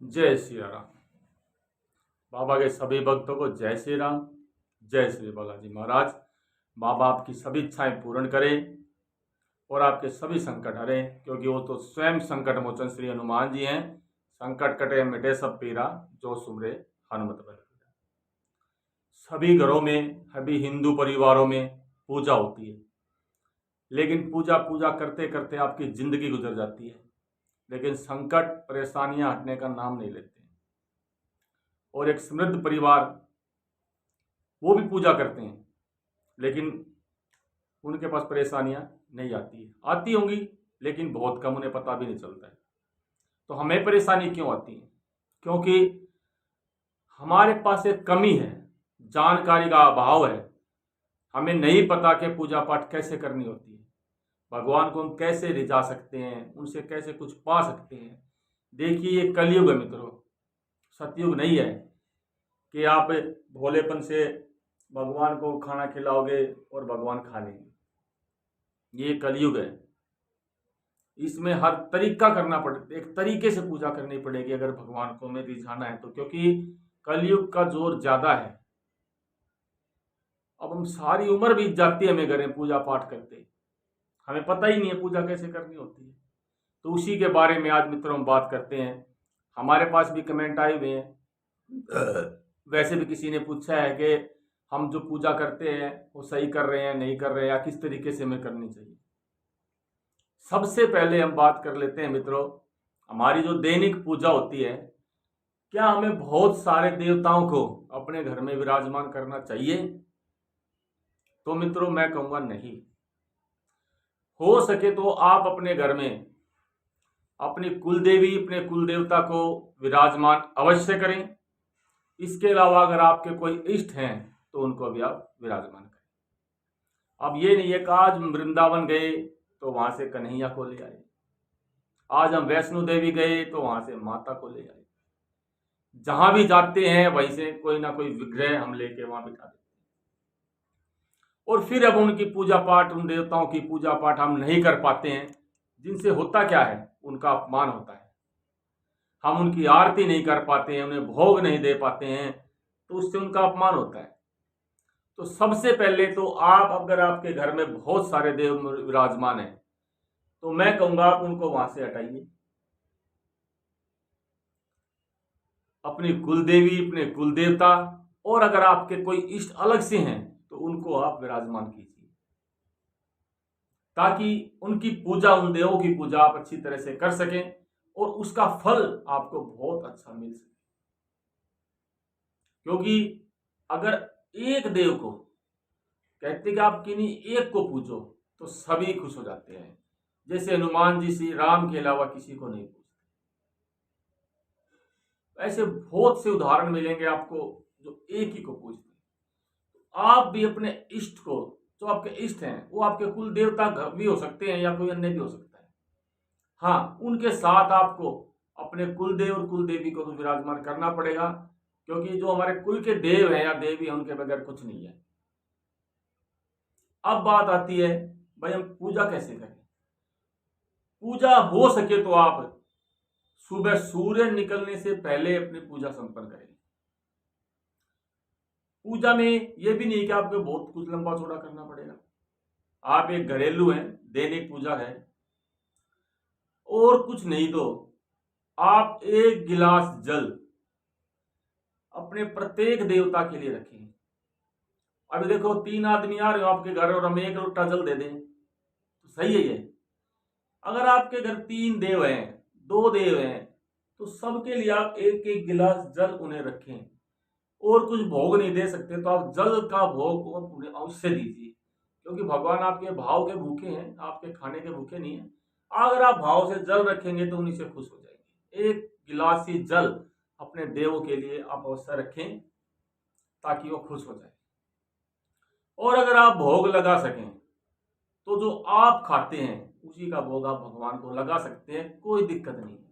जय श्री राम। बाबा के सभी भक्तों को जय श्री राम, जय श्री बालाजी महाराज। बाबा आपकी सभी इच्छाएं पूर्ण करें और आपके सभी संकट हरें, क्योंकि वो तो स्वयं संकट मोचन श्री हनुमान जी हैं। संकट कटे मिटे सब पीरा, जो सुमरे हनुमत बल। सभी घरों में, सभी हिंदू परिवारों में पूजा होती है, लेकिन पूजा पूजा करते करते आपकी जिंदगी गुजर जाती है, लेकिन संकट परेशानियां हटने का नाम नहीं लेते। और एक समृद्ध परिवार वो भी पूजा करते हैं, लेकिन उनके पास परेशानियां नहीं आती है, आती होंगी लेकिन बहुत कम, उन्हें पता भी नहीं चलता है। तो हमें परेशानी क्यों आती है? क्योंकि हमारे पास एक कमी है, जानकारी का अभाव है। हमें नहीं पता कि पूजा पाठ कैसे करनी होती है, भगवान को हम कैसे रिझा सकते हैं, उनसे कैसे कुछ पा सकते हैं। देखिए, ये कलयुग है मित्रों, सतयुग नहीं है कि आप भोलेपन से भगवान को खाना खिलाओगे और भगवान खा लेंगे। ये कलयुग है, इसमें हर तरीका करना पड़ेगा, एक तरीके से पूजा करनी पड़ेगी अगर भगवान को हमें रिझाना है तो, क्योंकि कलयुग का जोर ज्यादा है। अब हम सारी उम्र बीत जाती है हमें करें पूजा पाठ करते, हमें पता ही नहीं है पूजा कैसे करनी होती है। तो उसी के बारे में आज मित्रों हम बात करते हैं। हमारे पास भी कमेंट आए हुए हैं, वैसे भी किसी ने पूछा है कि हम जो पूजा करते हैं वो सही कर रहे हैं नहीं कर रहे हैं, या किस तरीके से हमें करनी चाहिए। सबसे पहले हम बात कर लेते हैं मित्रों, हमारी जो दैनिक पूजा होती है, क्या हमें बहुत सारे देवताओं को अपने घर में विराजमान करना चाहिए? तो मित्रों मैं कहूंगा नहीं। हो सके तो आप अपने घर में अपनी कुल देवी, अपने कुल देवता को विराजमान अवश्य करें। इसके अलावा अगर आपके कोई इष्ट हैं तो उनको भी आप विराजमान करें। अब ये नहीं है कि आज वृंदावन गए तो वहां से कन्हैया को ले आए, आज हम वैष्णो देवी गए तो वहां से माता को ले आए। जहां भी जाते हैं वहीं से कोई ना कोई विग्रह हम लेके वहां बिठा देते हैं, और फिर अब उनकी पूजा पाठ, उन देवताओं की पूजा पाठ हम नहीं कर पाते हैं, जिनसे होता क्या है, उनका अपमान होता है। हम उनकी आरती नहीं कर पाते हैं, उन्हें भोग नहीं दे पाते हैं, तो उससे उनका अपमान होता है। तो सबसे पहले तो आप, अगर आपके घर में बहुत सारे देव विराजमान हैं, तो मैं कहूंगा आप उनको वहां से हटाइए। अपनी कुल देवी, अपने कुल देवता, और अगर आपके कोई इष्ट अलग से हैं तो उनको आप विराजमान कीजिए, ताकि उनकी पूजा, उन देवों की पूजा आप अच्छी तरह से कर सकें और उसका फल आपको बहुत अच्छा मिल सके। क्योंकि अगर एक देव को, कहते कि आप किन्हीं एक को पूजो तो सभी खुश हो जाते हैं। जैसे हनुमान जी श्री राम के अलावा किसी को नहीं पूजते। ऐसे बहुत से उदाहरण मिलेंगे आपको जो एक ही को पूजते हैं। आप भी अपने इष्ट को, जो आपके इष्ट हैं, वो आपके कुल देवता भी हो सकते हैं या कोई अन्य भी हो सकता है। हाँ, उनके साथ आपको अपने कुल देव और कुल देवी को तो विराजमान करना पड़ेगा, क्योंकि जो हमारे कुल के देव हैं या देवी हैं उनके बगैर कुछ नहीं है। अब बात आती है भाई हम पूजा कैसे करें। पूजा हो सके तो आप सुबह सूर्य निकलने से पहले अपनी पूजा संपन्न करें। पूजा में यह भी नहीं कि आपको बहुत कुछ लंबा चौड़ा करना पड़ेगा। आप एक घरेलू हैं, दैनिक पूजा है, और कुछ नहीं तो आप एक गिलास जल अपने प्रत्येक देवता के लिए रखें। अभी देखो 3 आदमी आ रहे हो आपके घर और हम 1 लोटा जल दे दें तो सही है ये? अगर आपके घर 3 देव हैं, 2 देव हैं, तो सबके लिए आप एक एक गिलास जल उन्हें रखें। और कुछ भोग नहीं दे सकते तो आप जल का भोग उन्हें अवश्य दीजिए, क्योंकि भगवान आपके भाव के भूखे हैं, आपके खाने के भूखे नहीं है। अगर आप भाव से जल रखेंगे तो उन्हीं से खुश हो जाएंगे। 1 गिलास ही जल अपने देवों के लिए आप अवश्य रखें, ताकि वो खुश हो जाए। और अगर आप भोग लगा सकें तो जो आप खाते हैं उसी का भोग आप भगवान को लगा सकते हैं, कोई दिक्कत नहीं है।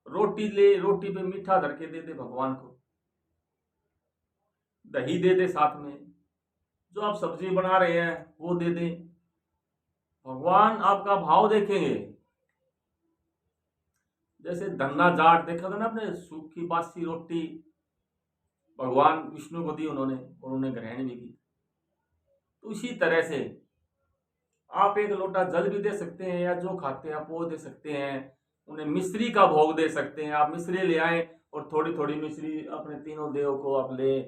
रोटी ले, रोटी पे मीठा धर के दे दे भगवान को, दही दे दे साथ में, जो आप सब्जी बना रहे हैं वो दे दे, भगवान आपका भाव देखेंगे। जैसे धन्ना जाट देखा था ना आपने, सूखी बासी रोटी भगवान विष्णु को दी उन्होंने और उन्हें ग्रहण भी की। तो इसी तरह से आप एक लोटा जल भी दे सकते हैं, या जो खाते हैं आप वो दे सकते हैं। उन्हें मिश्री का भोग दे सकते हैं, आप मिश्री ले आए और थोड़ी थोड़ी मिश्री अपने तीनों देव को आप ले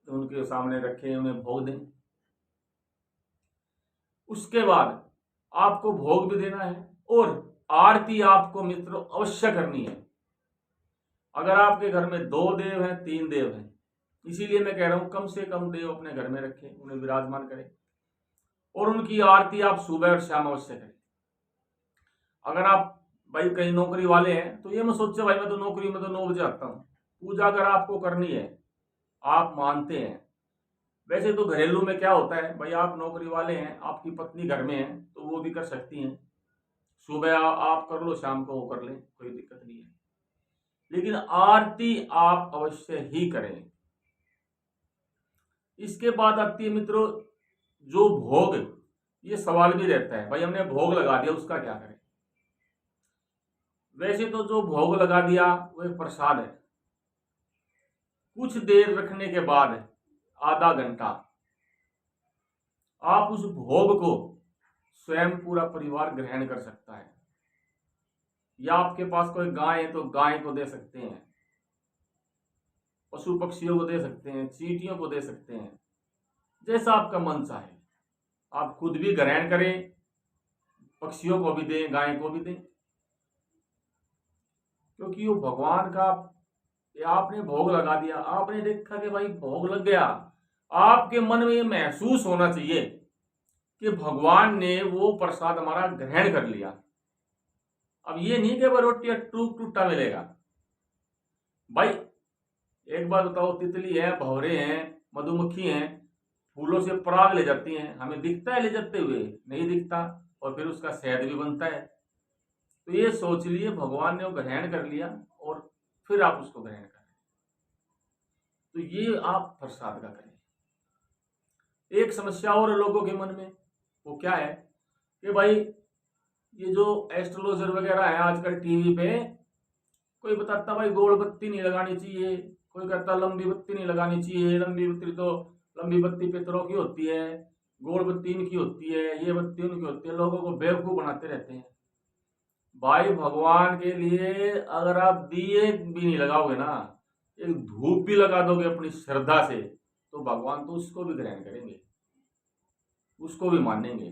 उनके सामने रखें, उन्हें भोग दें। उसके बाद आपको भोग भी देना है और आरती आपको मित्रों अवश्य करनी है। अगर आपके घर में 2 देव हैं, 3 देव हैं, इसीलिए मैं कह रहा हूं कम से कम देव अपने घर में रखें, उन्हें विराजमान करें और उनकी आरती आप सुबह और शाम अवश्य करें। अगर आप भाई कहीं नौकरी वाले हैं तो ये मत सोचो भाई मैं तो नौकरी में तो 9 बजे आता हूँ। पूजा अगर आपको करनी है, आप मानते हैं, वैसे तो घरेलू में क्या होता है भाई, आप नौकरी वाले हैं, आपकी पत्नी घर में है तो वो भी कर सकती हैं, सुबह आप कर लो, शाम को वो कर लें, कोई दिक्कत नहीं है। लेकिन आरती आप अवश्य ही करें। इसके बाद आती है मित्रों जो भोग, ये सवाल भी रहता है भाई हमने भोग लगा दिया उसका क्या करें। वैसे तो जो भोग लगा दिया वो एक प्रसाद है। कुछ देर रखने के बाद आधा घंटा आप उस भोग को स्वयं पूरा परिवार ग्रहण कर सकता है, या आपके पास कोई गाय है तो गाय को दे सकते हैं, पशु पक्षियों को दे सकते हैं, चींटियों को दे सकते हैं, जैसा आपका मन चाहे। आप खुद भी ग्रहण करें, पक्षियों को भी दें, गाय को भी दें, क्योंकि वो भगवान का आपने भोग लगा दिया, आपने देखा कि भाई भोग लग गया, आपके मन में ये महसूस होना चाहिए कि भगवान ने वो प्रसाद हमारा ग्रहण कर लिया। अब ये नहीं कि वो रोटी टूट टूटा मिलेगा। भाई एक बात बताओ, तितली है, भंवरे हैं, मधुमक्खी हैं, फूलों से पराग ले जाती हैं, हमें दिखता है ले जाते हुए? नहीं दिखता, और फिर उसका शहद भी बनता है। तो ये सोच लिए भगवान ने वो ग्रहण कर लिया और फिर आप उसको ग्रहण करें। तो ये आप प्रसाद का करें। एक समस्या और लोगों के मन में, वो क्या है कि भाई ये जो एस्ट्रोलॉजर वगैरह है आजकल टीवी पे, कोई बताता भाई गोल बत्ती नहीं लगानी चाहिए, कोई कहता लंबी बत्ती नहीं लगानी चाहिए, लंबी बत्ती पितरों की होती है, गोल बत्ती इनकी होती है, ये बत्ती उनकी होती है, लोगों को बेवकूफ बनाते रहते हैं। भाई भगवान के लिए अगर आप दिए भी नहीं लगाओगे ना, एक धूप भी लगा दोगे अपनी श्रद्धा से, तो भगवान तो उसको भी ग्रहण करेंगे, उसको भी मानेंगे।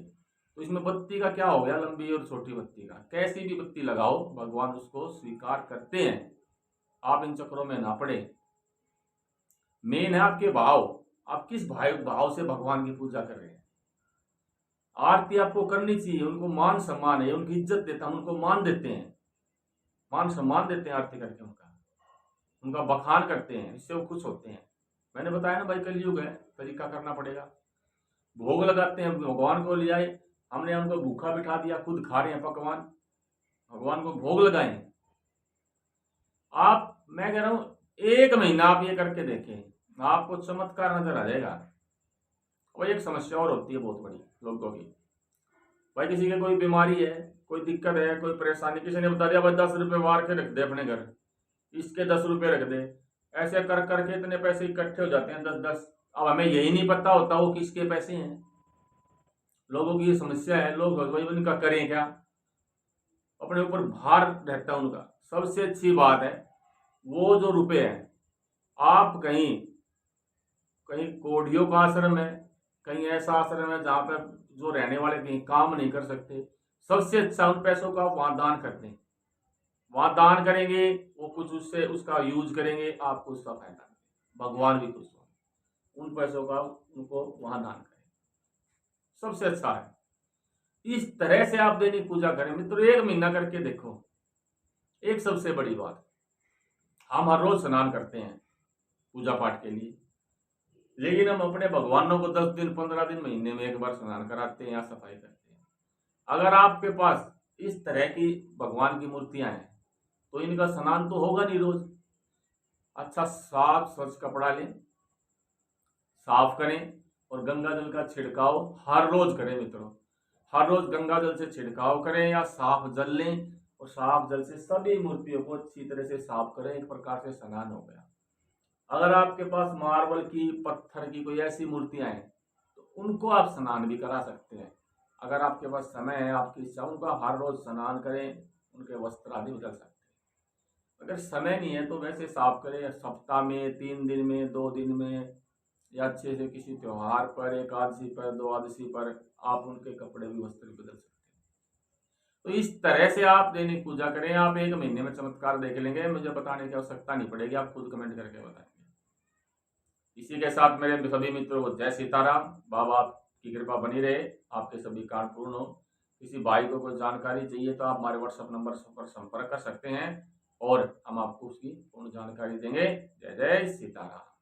तो इसमें बत्ती का क्या हो गया, लंबी और छोटी बत्ती का? कैसी भी बत्ती लगाओ भगवान उसको स्वीकार करते हैं। आप इन चक्रों में ना पड़े। मेन है आपके भाव, आप किस भाव से भगवान की पूजा कर रहे हैं। आरती आपको करनी चाहिए, उनको मान सम्मान है, उनकी इज्जत देता हम उनको मान देते हैं, मान सम्मान देते हैं आरती करके, उनका बखान करते हैं, इससे वो खुश होते हैं। मैंने बताया ना भाई कलयुग है, तरीका करना पड़ेगा। भोग लगाते हैं, भगवान को ले आए, हमने उनको भूखा बिठा दिया, खुद खा रहे हैं पकवान, भगवान को भोग लगाए। आप, मैं कह रहा हूं 1 महीना आप ये करके देखें, आपको चमत्कार नजर आ जाएगा। और एक समस्या और होती है बहुत बड़ी लोगों की, भाई किसी की कोई बीमारी है, कोई दिक्कत है, कोई परेशानी, किसी ने बता दिया भाई 10 रुपये वार के रख दे अपने घर, इसके 10 रुपये रख दे, ऐसे कर करके इतने पैसे इकट्ठे हो जाते हैं 10-10। अब हमें यही नहीं पता होता वो किसके पैसे हैं। लोगों की ये समस्या है, लोग भाई उनका करें क्या, अपने ऊपर भार रहता है उनका। सबसे अच्छी बात है वो जो रुपए हैं, आप कहीं कहीं कोढ़ियों का आश्रम है, कहीं ऐसा आश्रम है जहां पर जो रहने वाले कहीं काम नहीं कर सकते, सबसे अच्छा उन पैसों का वहां दान कर दें। वहां दान करेंगे, वो कुछ उससे उसका यूज करेंगे, आपको उसका फायदा, भगवान भी खुश हो, उन पैसों का उनको वहां दान करें, सबसे अच्छा है। इस तरह से आप दैनिक पूजा करें मित्रों, 1 महीना करके देखो। एक सबसे बड़ी बात, हम हर रोज स्नान करते हैं पूजा पाठ के लिए, लेकिन हम अपने भगवानों को 10 दिन 15 दिन महीने में एक बार स्नान कराते हैं या सफाई करते हैं। अगर आपके पास इस तरह की भगवान की मूर्तियां हैं तो इनका स्नान तो होगा नहीं रोज। अच्छा साफ स्वच्छ कपड़ा लें, साफ करें और गंगा जल का छिड़काव हर रोज करें मित्रों। हर रोज गंगा जल से छिड़काव करें या साफ जल लें और साफ जल से सभी मूर्तियों को अच्छी तरह से साफ करें। एक प्रकार से स्नान हो गया। अगर आपके पास मार्बल की, पत्थर की कोई ऐसी मूर्तियां हैं तो उनको आप स्नान भी करा सकते हैं। अगर आपके पास समय है, आपकी इच्छा, उनका हर रोज स्नान करें, उनके वस्त्र आदि बदल सकते हैं। अगर समय नहीं है तो वैसे साफ करें, सप्ताह में, 3 दिन में, 2 दिन में, या अच्छे से किसी त्योहार पर, एकादशी पर, द्वादशी पर आप उनके कपड़े भी, वस्त्र भी बदल सकते हैं। तो इस तरह से आप दैनिक पूजा करें। आप 1 महीने में चमत्कार देख लेंगे, मुझे बताने की आवश्यकता नहीं पड़ेगी, आप खुद कमेंट करके बताएंगे। इसी के साथ मेरे सभी मित्रों को जय सीताराम। बाबा आपकी कृपा बनी रहे, आपके सभी कार्य पूर्ण हो। किसी भाई को कोई जानकारी चाहिए तो आप हमारे व्हाट्सएप नंबर पर संपर्क कर सकते हैं और हम आपको उसकी पूर्ण जानकारी देंगे। जय जय सीताराम।